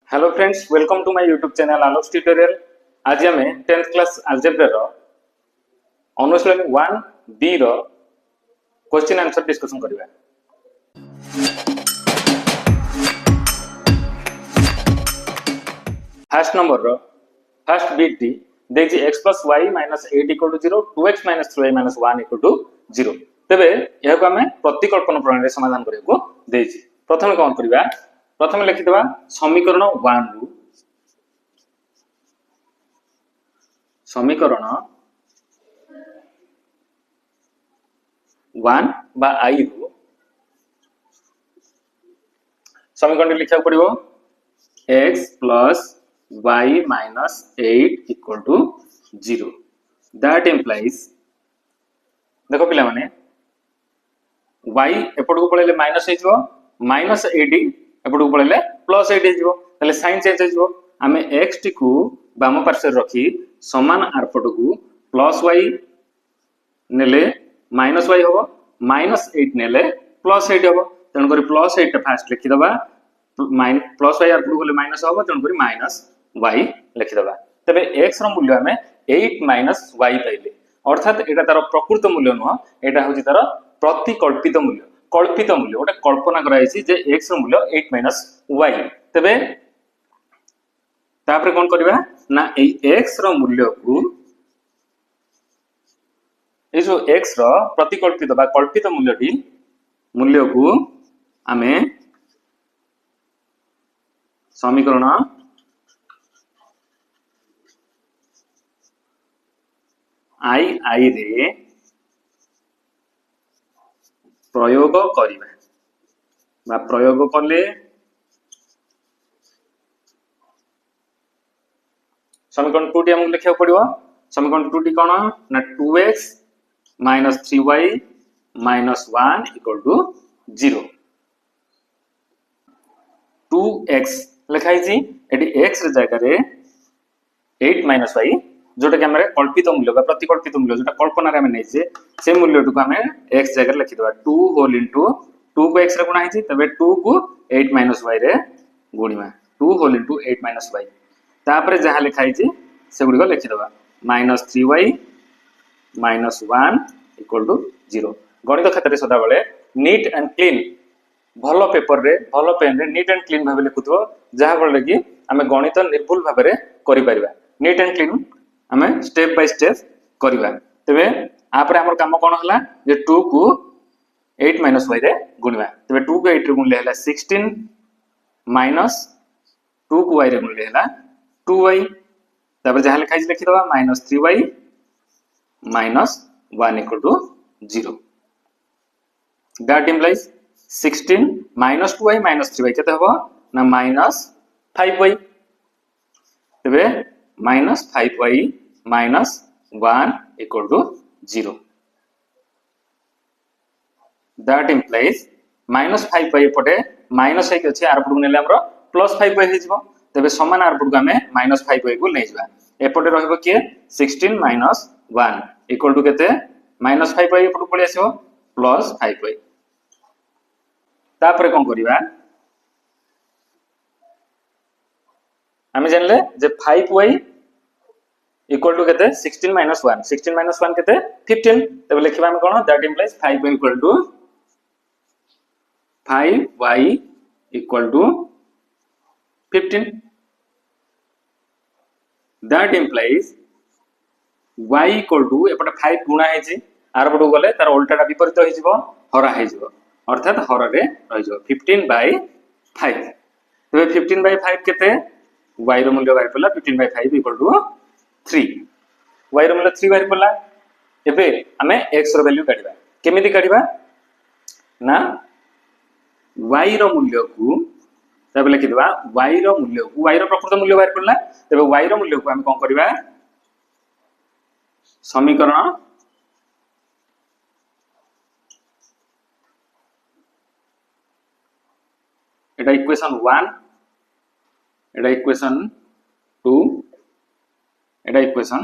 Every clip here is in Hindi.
Hello friends, welcome to my YouTube channel Alok tutorial. आज आम 10th क्लास अलजेब्रा अनुशीलन 1B रो क्वेश्चन आंसर डिस्कशन करबा। फर्स्ट नंबर रो फर्स्ट बिट टी देखि x + y - 8 = 0, 2x - 3y - 1 = 0। तबे यह को हमें प्रतिकल्पन प्रणाली रे समाधान करियो को देछि। प्रथमे कोन करबा, प्रथमे लिखि देबा समीकरण 1 रु समीकरण 1 बा आई रु समीकरण लिखा पड़ो x + y - 8 = 0। दैट इम्प्लाइज देखो पिला माने y एपट को पळेले माइनस हो -8 एपट को पळेले +8 हो, तले साइन चेंज हो। आमे x टी को बाम पार्श्व रखी समान आरपट को +y नेले -y हो, -8 नेले +8 हो। तन करी +8 फास्ट लिखि दबा, +y आरपट को माइनस हो, तन करी -y लिखि दबा। तबे x रो मूल्य हमें 8 - y पाइले, अर्थात एटा तार प्रकृत मूल्य नुह, एटा होची तार प्रतिकल्पित मूल्य। कल्पित मूल्य ओटा कल्पना कराइछि जे x रो मूल्य 8 - y। तबे तापर कोन करबा ना ए x रो मूल्य को ए जो x रो प्रतिकल्पित बा कल्पित मूल्य को आमे समीकरण आई रे प्रयोग करिबा बा प्रयोग कले समीकरण 2 टी हमको लिखा पड़ो। समीकरण 2 टी कोन ना 2x - 3y - 1 = 0। 2x लिखाई छी, एटी x रे जगह रे 8 - y जोटा कि हमरे कल्पित मूल्य बा प्रतिकल्पित मूल्य जोटा कल्पना रे हम नै छे, से मूल्य को हमें x जगह रे लिखि देबा। 2 होल इनटू 2 को x रे गुणा है छी, तबे 2 को 8 - y रे गुणीमा 2 होल इनटू 8 - y। तापरे जहा लिखाई छी से गुडी को लिखि देबा -3y - 1 = 0। गणित क्षेत्र रे सदा बेले नीट एंड क्लीन भलो पेपर रे भलो पेन रे नीट एंड क्लीन भाबे लिखुथो, जहा बोले कि हमें गणित निर्भुल भाबे रे करि परिबा। नीट एंड क्लीन हमें स्टेप बाय स्टेप करिबा। तबे आपरे हमर काम कोन हला जे 2 को 8 - y रे गुणवा। तबे 2 को 8 रे गुणले हला 16 माइनस 2 को y रे गुणले हला 2y। तबे जहा लिखाइ लिखि दबा -3y - 1 = 0। That implies 16 - 2y - 3y केते हबो ना -5y। तबे -5y - 1 = 0। दैट इम्प्लाइज -5y पटे माइनस है अछि, आर पटु नेले हमरो +5y हे जिवो। तबे समान आर पटु हमें -5y को नै जिबा। एपटे रहइबो के 16 - 1 = केते -5y एपटु पळे आसीबो +5y। तापरे कोन करिबा, हमें जानले जे 5y = केते 16 - 1 16 - 1 केते 15। तबे लिखिबा हम कोन that implies 5y = 15। That implies y = एपटे 5 गुणा है छी, आर पटु गले तार उल्टाटा विपरीत होई जिवो, हरा है जिवो, अर्थात हरा रे रहि जिवो 15/5। तबे 15/5 केते y रो मूल्य बाहर पड़ला 15/5 = 3। y रो मूल्य 3 बाहर पड़ला। एबे हमें x रो वैल्यू काढिबा। केमिति काढिबा ना y रो मूल्य को तबे लिखि देबा y रो मूल्य को y रो प्रकृत मूल्य बाहर पड़ला। तबे y रो मूल्य को हम कोन करबा, समीकरण एटा इक्वेशन 1 एटा इक्वेशन 2 एटा इक्वेशन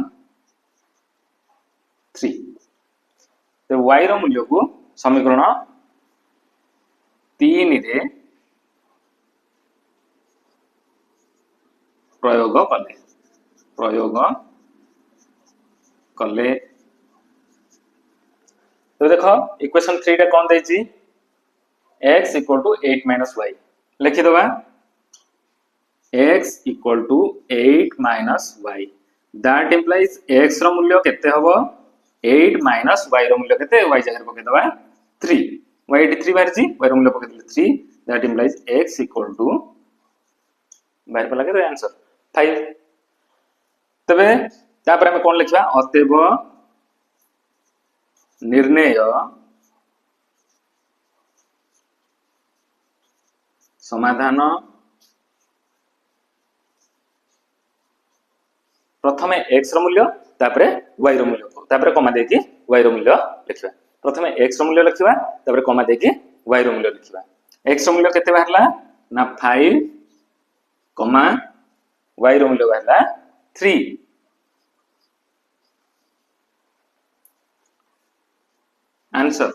3। तो y रो मूल्य को समीकरण 3 रे प्रयोग कले। तो देखो इक्वेशन 3 टा कौन देछि x equal to 8 minus y लिखि दबा x equal to 8 minus y that implies x रो मूल्य केते हबो 8 माइनस y रो मूल्य केते y जगह पके दबा 3 y एटी 3 बाहर जी y रो मूल्य पके देले 3 that implies x equal to बाहर पे लगे आंसर 5 तबे तापर हम कोन लिखबा अतएव निर्णय समाधान प्रथमे x रो मूल्य तापरे y रो मूल्य तापरे कमा देकी y रो मूल्य लिखबा प्रथमे x रो मूल्य लिखबा तापरे कमा देकी y रो मूल्य लिखबा x रो मूल्य केते बाहरला ना 5 कमा y रो मूल्य बाहरला 3 आंसर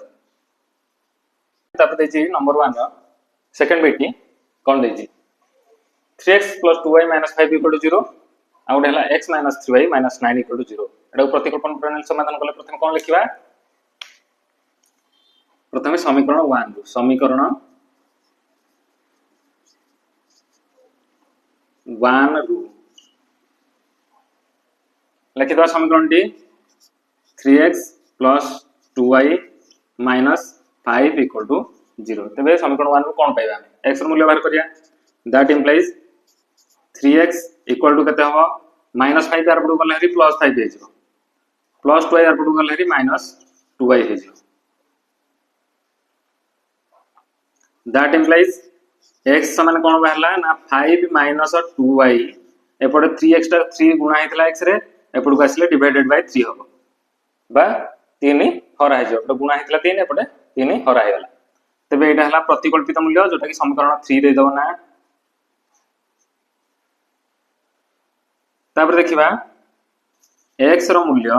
तापर देछि नंबर 1 रो सेकंड बेटी कोन देछि 3x + 2y - 5 = 0 आउट हला x - 3y - 9 = 0 एटा प्रतिकल्पन प्रणाली समाधान कले प्रथम कोन लिखिबा प्रथमे समीकरण 1 रु समीकरण 1 रु लिखिबा समीकरण डी 3x + 2y - 5 = 0 तबे समीकरण 1 रु कोन पाइबा x रो मूल्य बाहर करिया that implies 3x equal to केते हो -5 आर पडू गले हरी +5 हे जिवो +2y आर पडू गले हरी -2y हे जिवो दैट इंप्लाइज x समान कोन बाहरला ना 5 - 2y एपडे 3x टा 3 गुणा हेतला x रे एपडू आसले डिवाइडेड बाय 3 हो बा 3 हरा हे जिवो गुणा हेतला 3 एपडे 3 हरा हे गला तबे एटा हला प्रतिकल्पित मूल्य जोटा कि समीकरण 3 दे दबो ना तापर देखिबा x रो मूल्य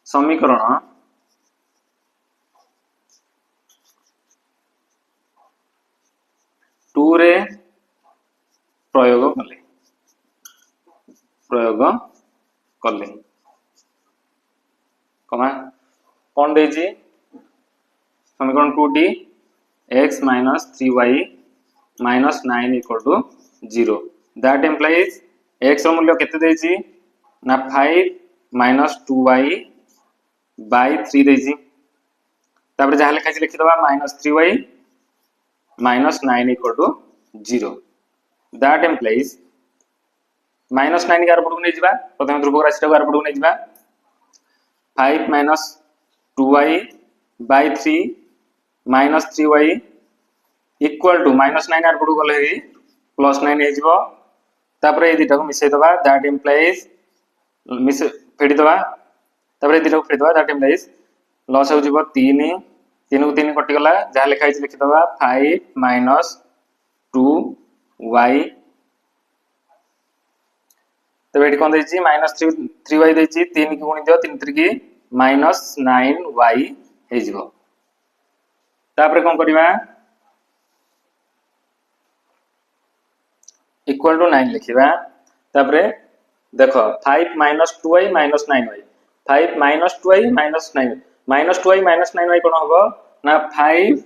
समीकरण 2 रे प्रयोग कले कमा कोन देछि समीकरण 2d x - 3y - 9 = 0 that implies x रो मूल्य केते देछि ना 5 - 2y / 3 देछि तापर जहा लिखा छै लिखि दबा -3y - 9 = 0 दैट इंप्लाइज -9 के आर पडू नै जिबा प्रथम ध्रुव राशि को आर पडू नै जिबा 5 - 2y / 3 - 3y equal to -9 are पडू गले +9 हे जिवो तापर ए दिटा को मिसै दबा दैट इंप्लाइज मिस फेडी दबा तापर ए दिटा को फेडी दबा दैट इंप्लाइज लॉस हो जिवो 3 3 को 3 कटि गला जहा लिखा है लिखि दबा 5 - 2y तबे एठी कोन देछि -3y देछि 3 की गुणी दियो 3 3 की -9y हे जिवो तापर कोन करिवा इक्वल टू 9 लिखिबा तापर देखो 5 - 2y - 9y 5 - 2y - 9 -2y - 9y कोन हबो ना 5 -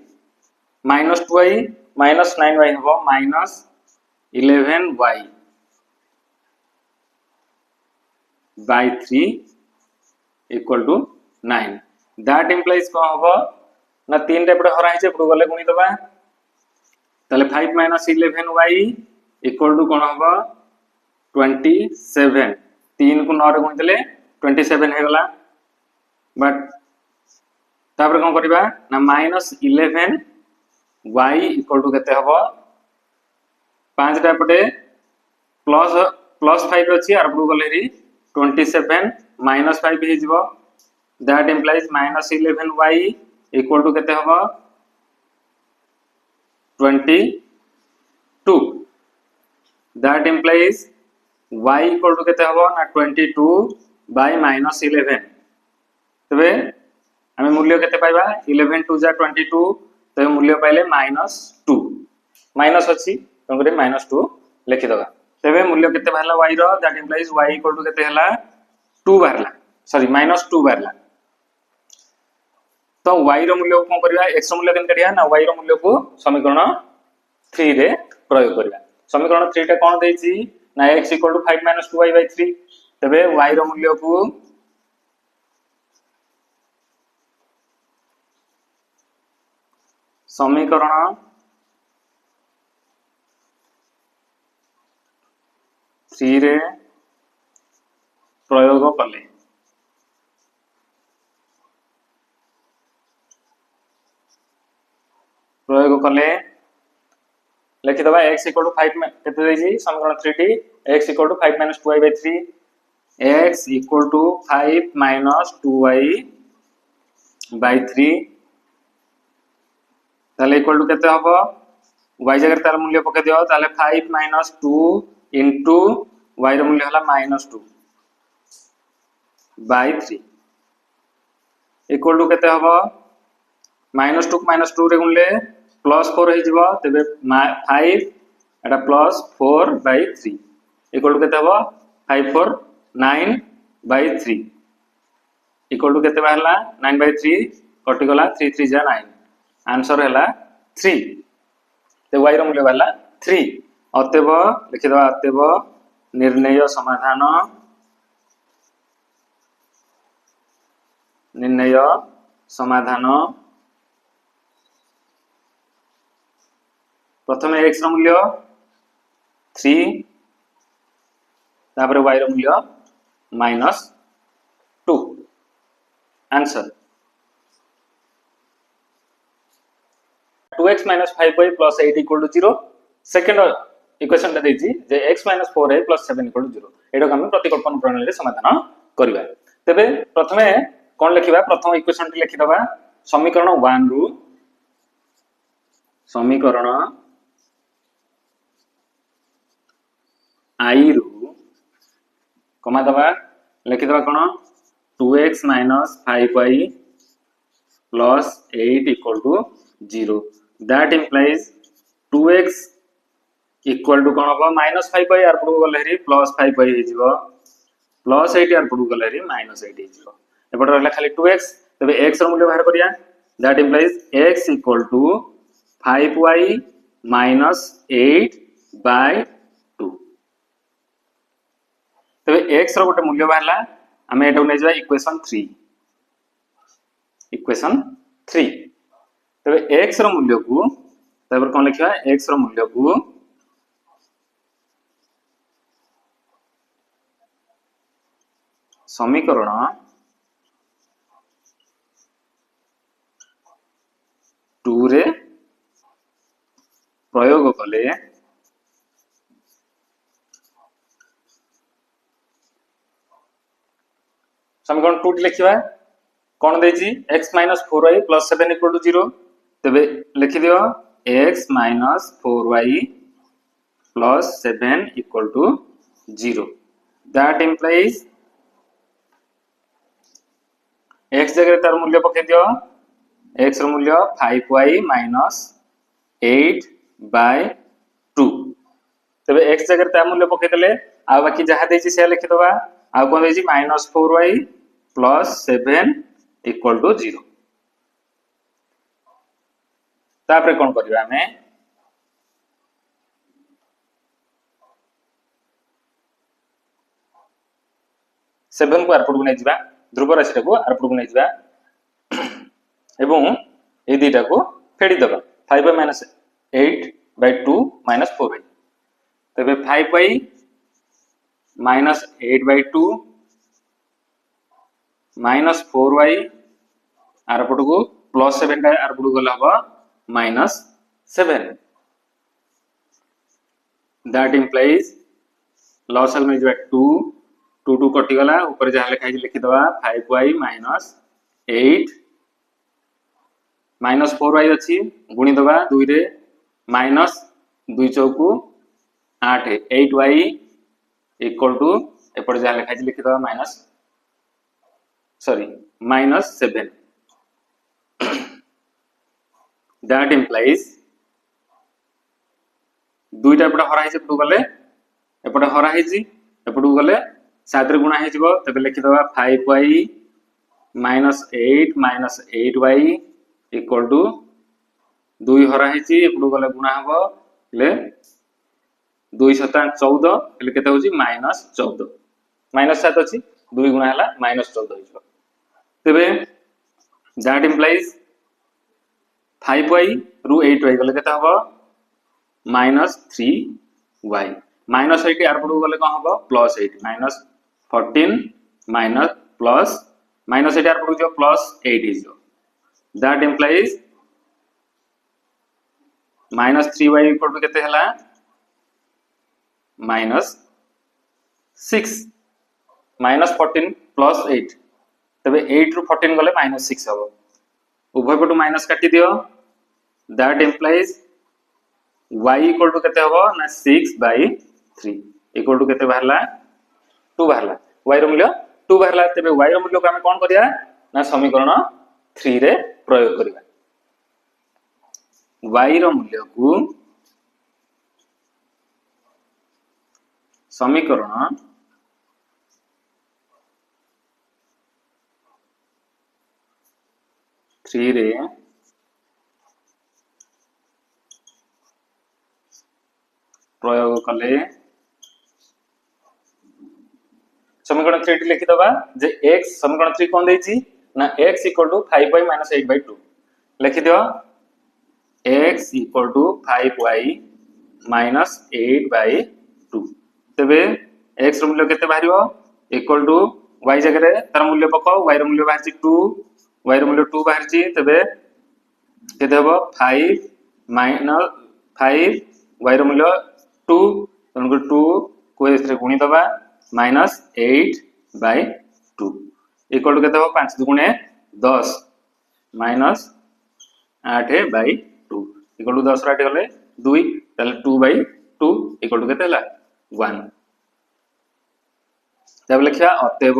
2y - 9y हबो -11y by 3 equal to 9 that implies कोन हबो ना 3 रे पडे हरा हिचे पडू गले गुणी दबा ताले 5 - 11y equal to कोन हबो 27 3 को 9 रे गुणी देले 27 हे गला बट तापर कोन करबा ना -11y equal to केते हबो 5 टा पडे +5 अछि आर पडू गले री 27 -5 हे जिवो that implies -11y equal to केते हबो 22 that implies y equal to केते हबो ना 22 by -11 तबे हमें मूल्य केते पाइबा 11 2 जा 22 तबे मूल्य पाइले -2 माइनस अछि तेणुक -2 लिखिदबा। तेबे मूल्य केते बाहरला y रो, that implies y equal to केते हला 2 बाहरला, सॉरी -2 बाहरला। तो y रो मूल्य को कोन करबा, x रो मूल्य केन करिया ना y रो मूल्य को समीकरण 3 रे प्रयोग करबा। समीकरण 3 टा कोन देछि ना x इक्वल टू 5 - 2y/3। तबे y रो मूल्य को समीकरण 3 रे प्रयोग कले लिखिदबा x इक्वल टू 5 केते देछि समीकरण 3 टी x equal to 5 - 2y/3, x equal to 5 - 2y/3 ताले इक्वल टू केते हबो, y जगह तार मूल्य पके दियो ताले 5 - 2 इनटू y रो मूल्य हला -2/3 इक्वल टू केते हबो, -2 को -2 रे गुणले +4 हे जिवो। तबे 5 एटा +4/3 इक्वल टू केते हबो 5 4 9/3 इक्वल टू केते बाहरला 9/3 कटि गला 3 3 जा 9 आंसर हैला 3। ते y रो मूल्य बाहरला 3। अतएव लिखिदबा, अतएव निर्णय समाधान प्रथमे x रो मूल्य 3 तापर y रो मूल्य -2 answer 2x - 5y + 8 = 0। Second equation ता देछि जे x - 4y + 7 = 0। एडो हम प्रतिकल्पन प्रणाली रे समाधान करिबा। तबे प्रथमे कोन लिखिबा, प्रथम इक्वेशन टी लिखि दबा। समीकरण 1 रु समीकरण i रु कमा दबा लिखि दबा कोन 2x - 5y + 8 = 0। That implies 2x equal to कोन हो -5y आर पडू गले हरी +5y हे जिवो, +8 आर पडू गले हरी -8 हे जिवो। एपड रहला खाली 2x। तबे x रो मूल्य बाहर करिया। That implies x equal to 5y - 8/2। तबे x रो गोटे मूल्य बाहरला, हमें एटा नै जबा इक्वेशन 3। इक्वेशन 3 तबे x रो मूल्य को तबर कोन लिखिबा, x रो मूल्य को समीकरण 2 रे प्रयोग कले समीकरण 2 लिखिबा कोन देछि x - 4y + 7 = 0। तबे लिखि दियो x - 4y + 7 = 0। That implies x जगह तार मूल्य पके दियो, x रो मूल्य 5y - 8/2। तबे x जगह तार मूल्य पके देले आ बाकी जहा देछि से लिखि दबा। आ कोन देछि -4y + 7 = 0। तापर कोन करिवा, हमें 7 को आरपड को नै जिबा, ध्रुव राशि को आरपड को नै जिबा एवं ए दुईटा को फेडी दबा। 5y - 8/2 - 4y। तबे 5y - 8/2 -4y आरपड को +7 का आरपड को हबो -7। दैट इंप्लाइज लॉस में जो 2 2 2 कटि गला, ऊपर जहा लिखा है लिखि दबा 5y - 8 -4y अछि गुणी दबा 2 रे -2 चौकु 8 8y = एपर जहा लिखा है लिखि दबा -7। दैट इंप्लाइज दुईटा एपटे हरा है एपटू गले एपटे हरा है एपटू गले 7 रे गुणा हो तबे लिखिदबा 5y -8 8y इक्वल टू 2 हरा है एपटू गले गुणा हबो ले 2 7 14 ले केते होची -14 -7 अछि 2 गुणा हला -14 हो तबे दैट इंप्लाइज 5y रु 8y गले केते हबो -3y -8 यार पड़ू गले कौन हम +8 -14 माइनस प्लस -8 यार पड़ू जो +8 is that implies -3y equal to केते हला -6 -14 +8 तबे 8 रु 14 गले -6 हबो उभय पटु माइनस काटी दियो that implies y equal to केते हबो ना 6/3 इक्वल टू केते बाहरला 2 बाहरला y रो मूल्य 2 बाहरला तबे y रो मूल्य को हम कोन करिया ना समीकरण 3 रे प्रयोग करिया y रो मूल्य को समीकरण 3 रे प्रयोग कले समीकरण 3 टी लिखि दबा जे x समीकरण 3 कोन देछि ना x इक्वल टू 5y - 8/2 लिखि दियो x इक्वल टू 5y - 8/2 तबे x रो मूल्य केते बाहरियो इक्वल टू y जगह रे तार मूल्य पकाओ y रो मूल्य बाहरछि 2 y रो मूल्य 2 बाहरछि तबे केते हबो 5 5 y रो मूल्य 2 तनको 2 को एसरे गुणी दबा -8/2 इक्वल टू केते हो 5 दुगुणे 10 -8/2 इक्वल टू 10 राइट गले 2 ताले 2/2 इक्वल टू केते हला 1 तब लिखिया अतएव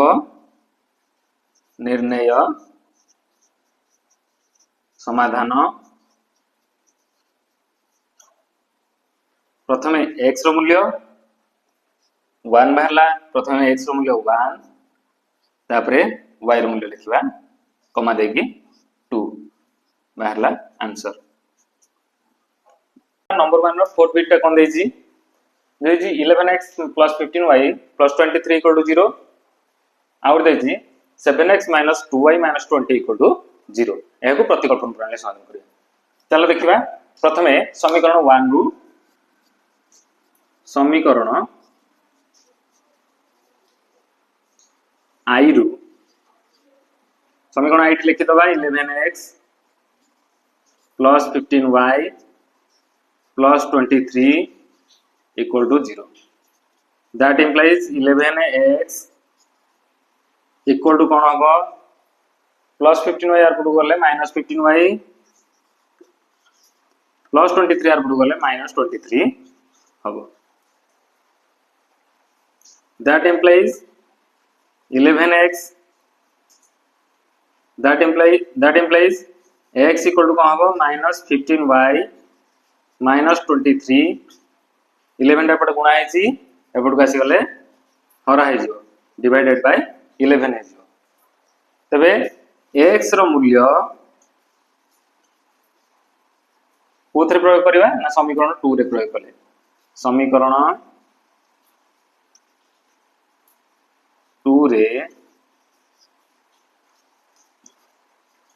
निर्णय समाधान प्रथमे x रो मूल्य 1 बाहरला प्रथमे x रो मूल्य 1 तापरे y रो मूल्य लिखिबा कमा देगी 2 बाहरला आंसर नंबर 1 रो फोर्थ बिट टा कोन देजी देजी 11x + 15y + 23 = 0 out देजी 7x - 2y - 20 = 0 एहा को प्रतिकल्पन प्रणाली समाधान करिया चलो देखिबा प्रथमे समीकरण 1 रु समीकरण i रु समीकरण i लिखि दबा 11x + 15y + 23 = 0 that implies 11x equal to कोन हबो +15y यार पडू गले -15y +23 यार पडू गले -23 हबो that implies 11x that implies x equal to कौन -15y -23 11 टा पटे गुणा हैछि एपट कासी गले हरा है जो डिवाइडेड बाय 11 है जो तबे x रो मूल्य कोथरे प्रयोग करबा ना समीकरण 2 रे प्रयोग करले समीकरण 2 रे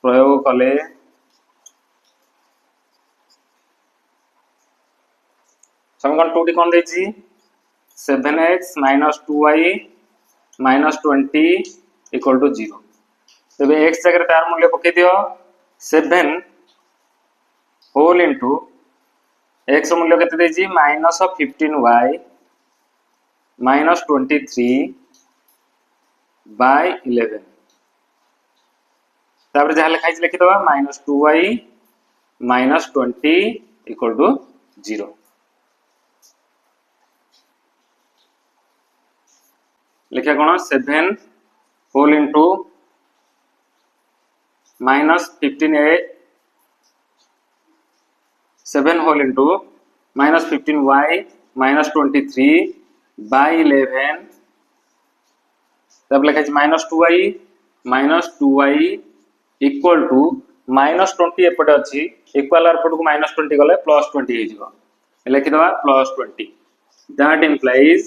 प्रयोग कले समीकरण 2 टी कोन देछि 7x - 2y - 20 = 0 तबे x जगह तार मूल्य पके दियो 7 होल इनटू x मूल्य केते देछि -15y -23 by 11 तापर जहा लिखाइ लिखि दबा -2y - 20 = 0 लिखा कोन 7 whole into -15a 7 whole into -15y -23 by 11 तब लिखा -2y इक्वल टू -20 एपटे अच्छी इक्वल एपट को -20 गले +20 हो लिखिदवा +20 दैट इम्प्लाइज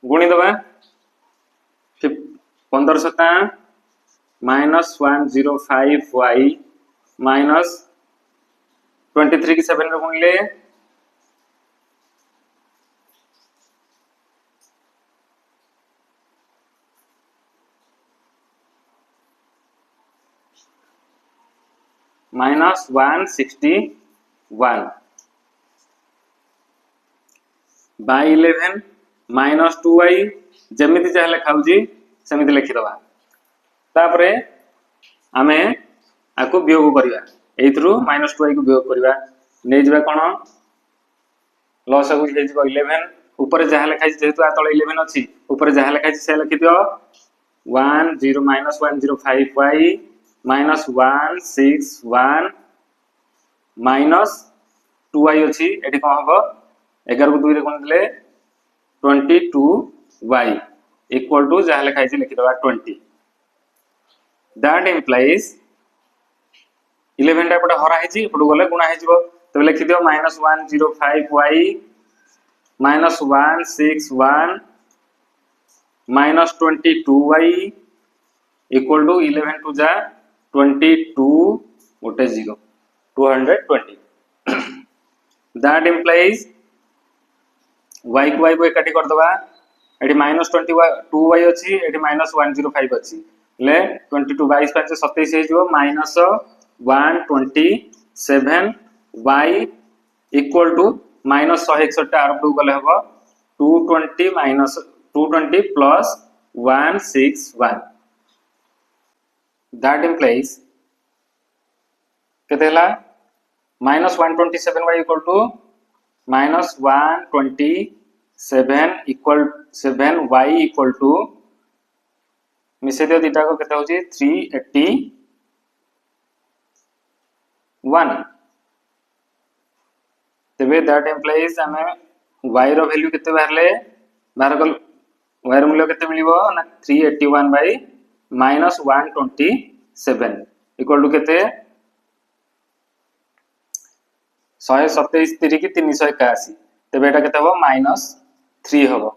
गुणी दबा 15 सता -105y -23 की 7 रे गुणले -161 बाय 11 -2y जमिति चाहे लिखाउजी समिति लिखिदवा तापरे आमे आको वियोग करिवा एथरु -2y को वियोग करिवा नै जबा कोन लॉस हो जे 11 ऊपर जहा लिखाइ जेतु आ तळे 11 अछि ऊपर जहा लिखाइ से लिखि दियो 105y -161 -2y अछि एठी कोन हबो 11 को 2 रे गुण दिले 22y इक्वल टू जहा लिखाइ से लिखि दवा 20 दैट इम्प्लाइज 11 टा पटा हरा हेची पटु गले गुणा हेजिबो तबे लिखि दियो -105y -161 -22y equal to 11 to जा 22 गोटे 0 220 दैट इम्प्लाइज y को एकाठी कर दबा एठी -22y अछि एठी -105 अछि ले 22 22 5 27 हे जो -127y इक्वल टू -161 टा आरब गले हबो 220 प्लस 161 दैट इम्प्लाइज केतेला -127y equal to -127 equal 7y equal to मिसे दियो दिटा को केते होची 381 तबे दैट इम्प्लाइज हमें y रो वैल्यू केते बाहरले बाहर गल y रो मूल्य केते मिलिबो ना 381 बाय -127 इक्वल टू केते 127 3 की 381 तबे एटा केते हो -3 हो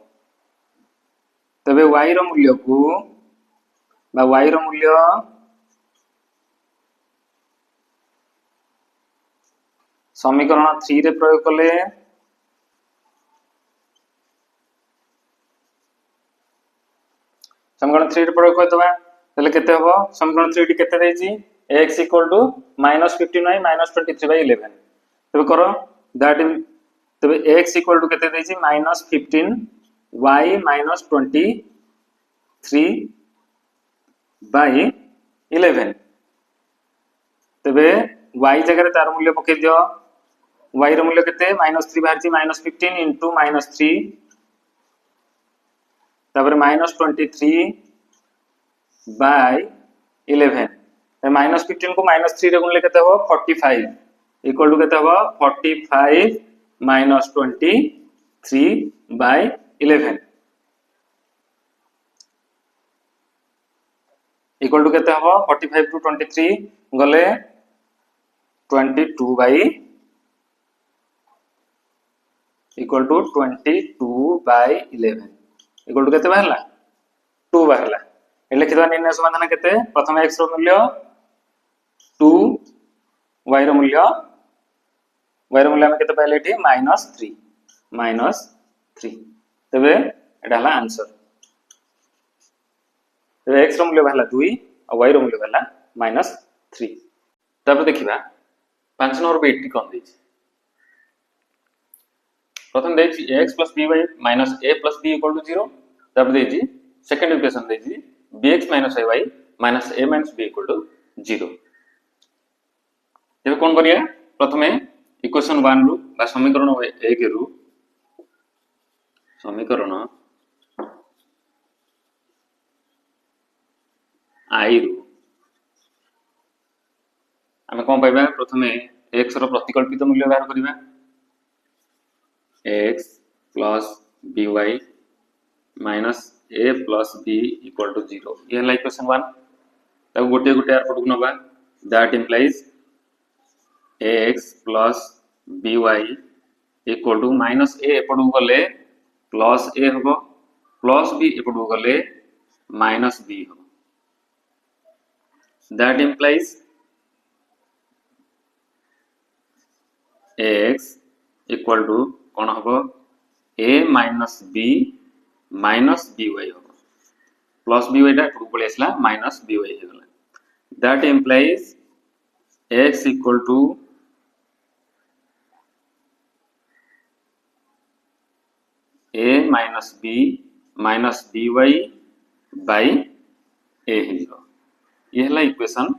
तबे y रो मूल्य को बा y रो मूल्य समीकरण 3 रे प्रयोग कले समीकरण 3 रे प्रयोग कर दबा तले केते हो समीकरण 3 टी केते देजी x इक्वल टू -15y -23/11 तबे करो दैट तबे x इक्वल टू केते देजी -15y -23/11 तबे y जगह तार मूल्य पके दियो y रो मूल्य केते -3 बाहरची -15 into -3 तबरे -23/11 -15 को -3 रे गुणले केते हो 45 इक्वल टू केते हो 45 -23/11 इक्वल टू केते हो 45 टू 23 गले 22 इक्वल टू 22/11 इक्वल टू केते बाहरला 2 बाहरला एले लिखिदवा निर्णय समाधान केते प्रथम x रो मूल्य 2 y रो मूल्य हम केते पाइले एठी -3 तबे एटा हला आंसर तबे x रो मूल्य बाहरला 2 और y रो मूल्य बाहरला -3 तब देखिबा 5 नंबर पे 80 कोन देछि प्रथम देछि x + by - a + b = 0 तब देछि सेकंड इक्वेशन देछि bx - ay - a - b = 0 तबे कोन करिया प्रथमे इक्वेशन 1 रु बा समीकरण 1 रु समीकरण i रु आमे कोन पाइबा प्रथमे x रो प्रतिकल्पित मूल्य बाहर करबा x plus by minus a plus b equal to 0 ये है इक्वेशन 1 तब गोटे गोटे आर पटक नबा that implies x plus by equal to minus a एपटू गले प्लस a हबो प्लस b एपटू गले माइनस b हबो that implies x equal to कौन हम a minus b minus by हम प्लस by टा पड़े आसला माइनस by होगला that implies x equal to a minus b minus by by a हो ये है इक्वेशन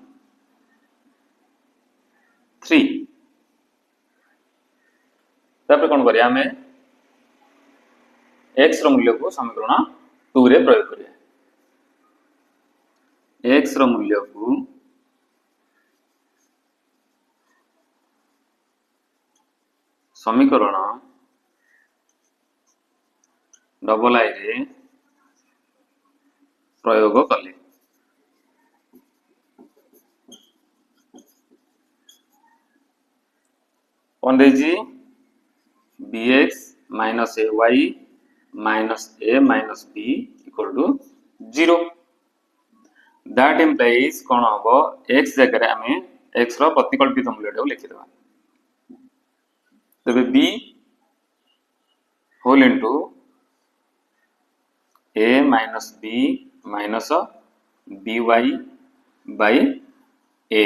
3 तापर कौन करिया हमें x रो मूल्य को समीकरण 2 रे प्रयोग करिया x रो मूल्य को समीकरण डबल आई रे प्रयोग कले कौन देजी bx minus ay minus a minus b equal to 0 that implies कौन हम x जगह आम x रो प्रतिकल्पित मूल्य लिखिदेवा तबे b whole into a minus b minus by by a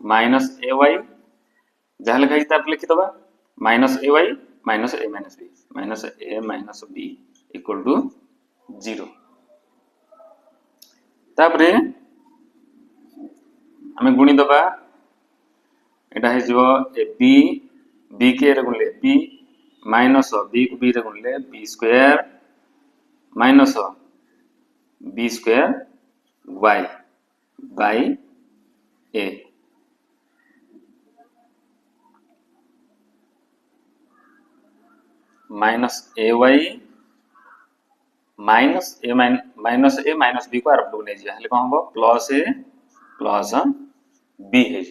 minus ay जहाँ लिखा लिखिदेवा minus a y minus a minus b equal to 0 तापरे हमें गुणी दबा एटा है जो ए बी के रे गुणले बी माइनस बी को बी रे गुणले b square minus B square y by a minus a y minus a minus b को आर पटू नहीं जाए कौन हम प्लस ए प्लस बी है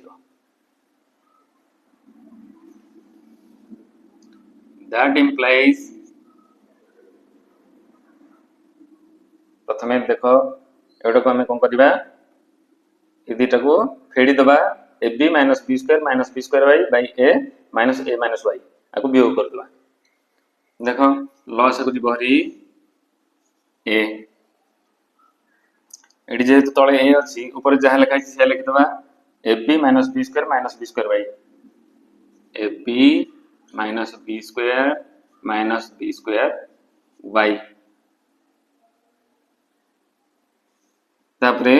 दैट इंप्लाइज प्रथमे देख एटा को हमें कौन करबा ए दुटा को फेडी दबा a B minus B square y by a minus y आको वियोग कर दबा देख लॉस को जीवरी ए एटी जेहेतु तले ए अच्छी ऊपर जहाँ लिखा है लिखिदबा a b square y a b square y तापरे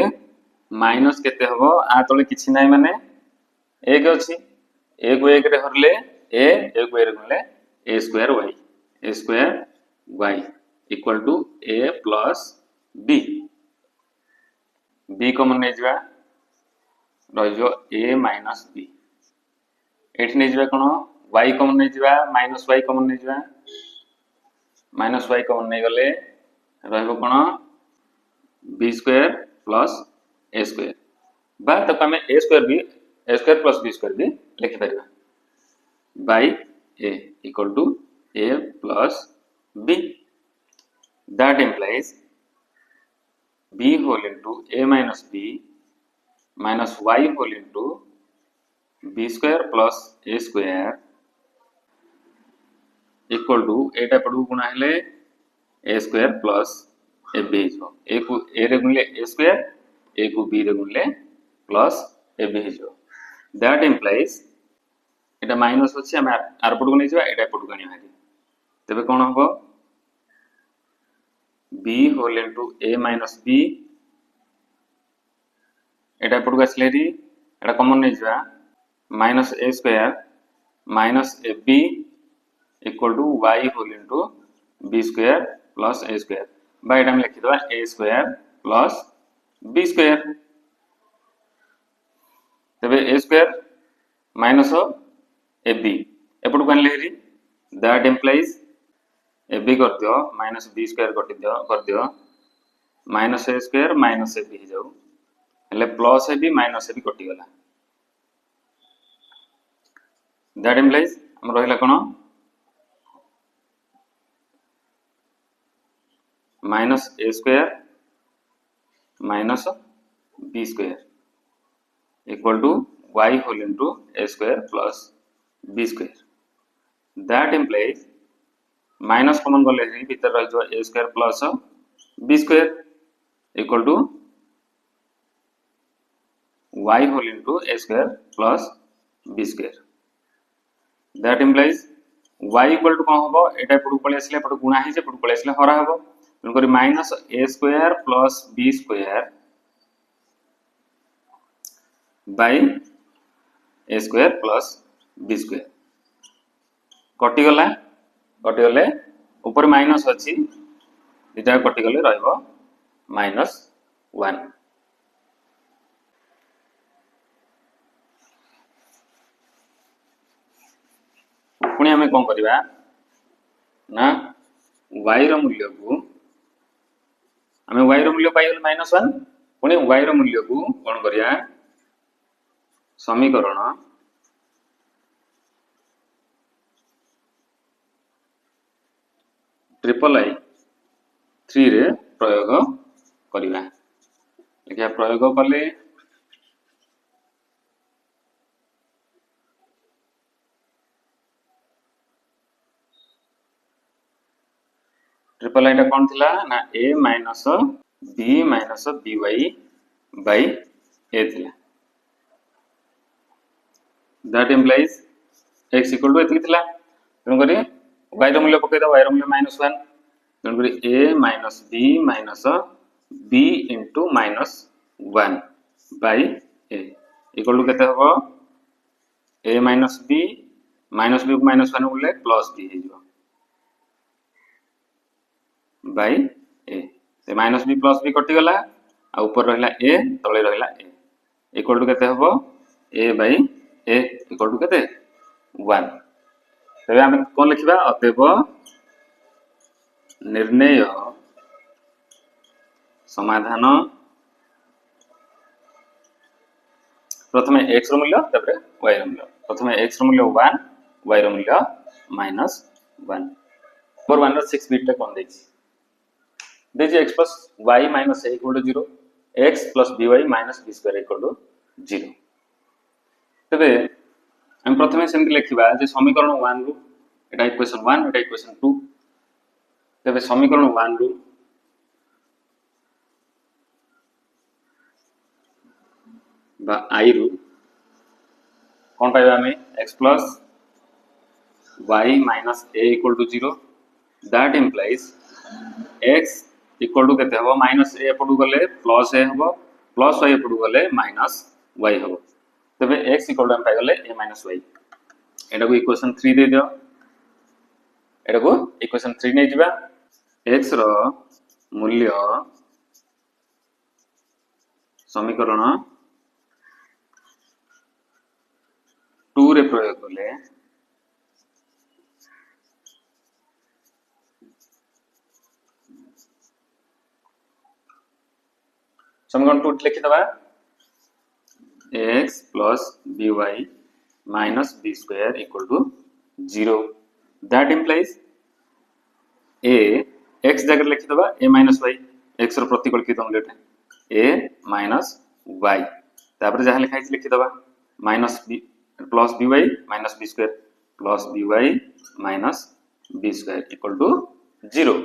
माइनस केते हबो आ तले किछि नाही माने एक अच्छी ए को एक रे हरले ए को ए रे गुणले a square y equal to a plus b b common नहीं जावा रहिजो ए माइनस बी एठी नहीं जावा कोन वाई कॉमन नहीं जावा माइनस वाई कॉमन नहीं जावा माइनस वाई कॉमन नहीं गले रहबो कोन b square plus a square बा तक हमें a square plus b square भी लिखि परिबा by a equal to a plus b that implies b whole into a minus b minus y whole into b square plus a square equal to एटा पड़ू गुणा हेले a square plus a b हो a को a रे गुणले a square a को b रे गुणले plus a b हो that implies एटा माइनस अछि हम आर पटू नै जबा एटा पटू गनी हारी तबे कौन हम b whole into a minus b एटा पटू आसलेरी एटा कॉमन नै जबा minus a square minus ab equal to y whole into b square plus a square by एटा हम लिखि दबा a square plus b square तबे a square minus A b एपटू आनले हेरी दैट इम्प्लाइज ए बी कर दियो माइनस बी स्क्वायर कर दियो minus A square minus A B हो जाऊ हेले plus A B minus A B कटि गला दैट इम्प्लाइज हम रहिला कोन minus A square minus B square equal to y whole into a square plus b square. That implies minus common गले ही भीतर रह जो a square plus b square equal to y whole into a square plus b square. That implies y equal to कौन होबो एटा पडू पळे असले पडू गुणा ही जे पडू पळे असले हरा होबो तनकरी minus a square plus b square by a square plus b square कटि गले ऊपर माइनस अछि इटा कटि गले रहइबो -1 पुणी हमें कौन करिबा ना y रो मूल्य को हमें y रो मूल्य पाइल -1 पुणी y रो मूल्य को कौन करिया समीकरण ट्रिपल आई 3 रे प्रयोग करिबा लिखा प्रयोग कले ट्रिपल आई टा कौन थिला ना a minus b minus by by a थिला that implies x equal to एति थिला तन करी y रो मूल्य पके द y रो मूल्य -1 तन करी a minus b minus b into -1 by a equal to केते हबो a माइनस b को -1 बोले प्लस b हे जो by a से माइनस b प्लस b कटि गला आ ऊपर रहला a तळे रहला a इक्वल टू केते हबो a by a equal to केते 1 तबे हम कोन लिखिबा अतएव निर्णय समाधान प्रथमे x रो मूल्य तबरे y रो मूल्य प्रथमे x रो मूल्य 1 y रो मूल्य -1 नंबर 1 रो 6 बिट टा कोन देछि देछि x plus y minus a equal to 0 x plus by minus b square equal to 0 तबे हम प्रथमे सेम लिखिबा जे समीकरण 1 रु एटा इक्वेशन 1 एटा इक्वेशन 2 तबे समीकरण 1 रु बा i रु कोन पाइबा हमें x plus y minus a equal to 0 that implies x equal to केते हबो माइनस a पडू गले प्लस a हबो प्लस y पडू गले माइनस y हबो तबे x इक्वल टू हम पाइ गले a minus y एटा को इक्वेशन 3 दे दियो एटा को इक्वेशन 3 नै जिबा x रो मूल्य समीकरण 2 रे प्रयोग करले समीकरण 2 लिखि दबा x plus by minus b square equal to 0 that implies a x जगह लिखि दबा a minus y x रो प्रतिकूलित मूल्य a minus y तापर जहा लिखा लिखि दबा minus b plus by minus b square plus by minus b square equal to 0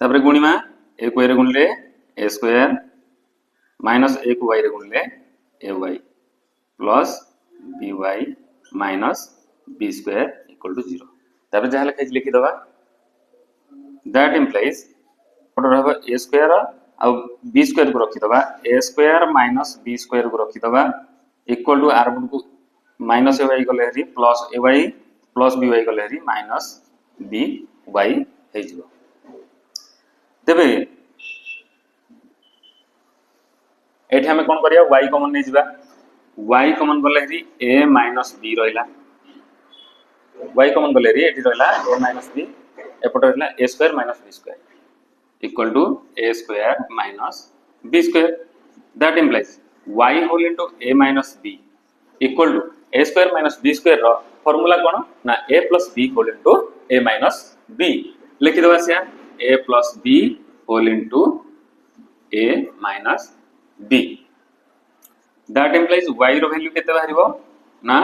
तापर गुणिमा a को रे गुणले a square minus a को y रे गुणले ay plus by minus b square equal to 0 तापर जहा लिखि दबा that implies पट रहबो a square uh b square को रखि दबा a square minus b square को रखि दबा इक्वल टू r को minus ay गले हरी plus ay plus by गले हरी minus by हे जिवो तबे एठी हमें कोन करिया y कॉमन नै जिबा y कॉमन गले हरी a माइनस b रहिला y कॉमन गले हरी एठी रहिला a माइनस b एपट रहिला a square minus b square equal to a square minus b square that implies y whole into a minus b equal to a square minus b square रो फार्मूला कोन ना a plus b whole into a minus b लिखि दबा से a plus b whole into a minus b that implies y रो वैल्यू केते बाहरिबो ना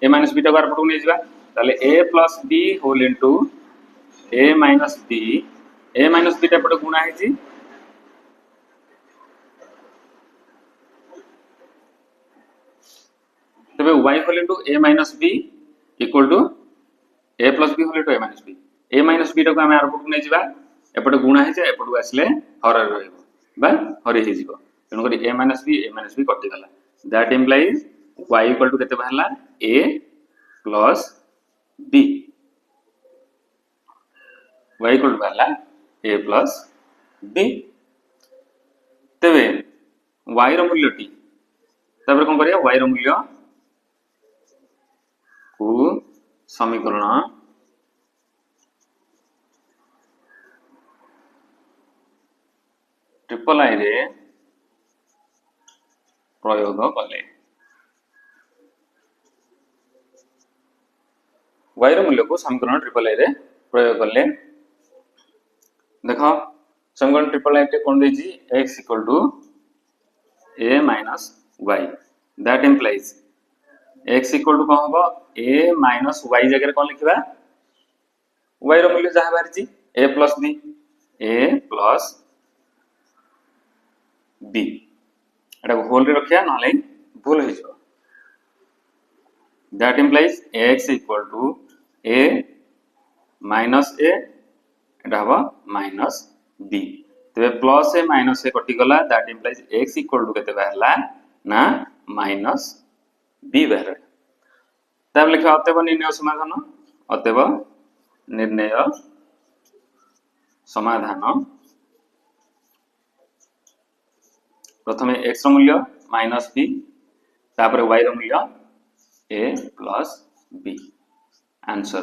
a माइनस b टा बार पटु नै जिबा ताले a plus b whole into a minus b टा पटु गुणा है जी तबे y whole into a minus b equal to a plus b whole into a minus b टा को हम आर पटु नै जिबा एपटे गुणा है जे एपटु आसले हर रहइबो बा हरि हे जिवो तेनु करी a माइनस b कटि गला that implies y equal to केते बाहला a plus b y equal to बाहला a प्लस b तबे y रो मूल्य टी तबरे कोन करिया y रो मूल्य को समीकरण ट्रिपल आई रे प्रयोग कले y रो मूल्य को समीकरण ट्रिपल आई रे प्रयोग कले देखो समीकरण ट्रिपल आई टे कोन देजी x equal to a minus y that implies x equal to कोन हबो a माइनस y जगह कोन लिखिबा y रो मूल्य जहा बाहर जी a प्लस b एटा होल रे रखिया नले भूल हो जो that implies x equal to a minus a एटा हबो माइनस b तबे प्लस a माइनस a कटि गला that implies x equal to केते बाहरला ना माइनस b बाहर तब लिखा अतएव निर्णय समाधान प्रथमे x रो मूल्य माइनस b तापर y रो मूल्य a प्लस b आंसर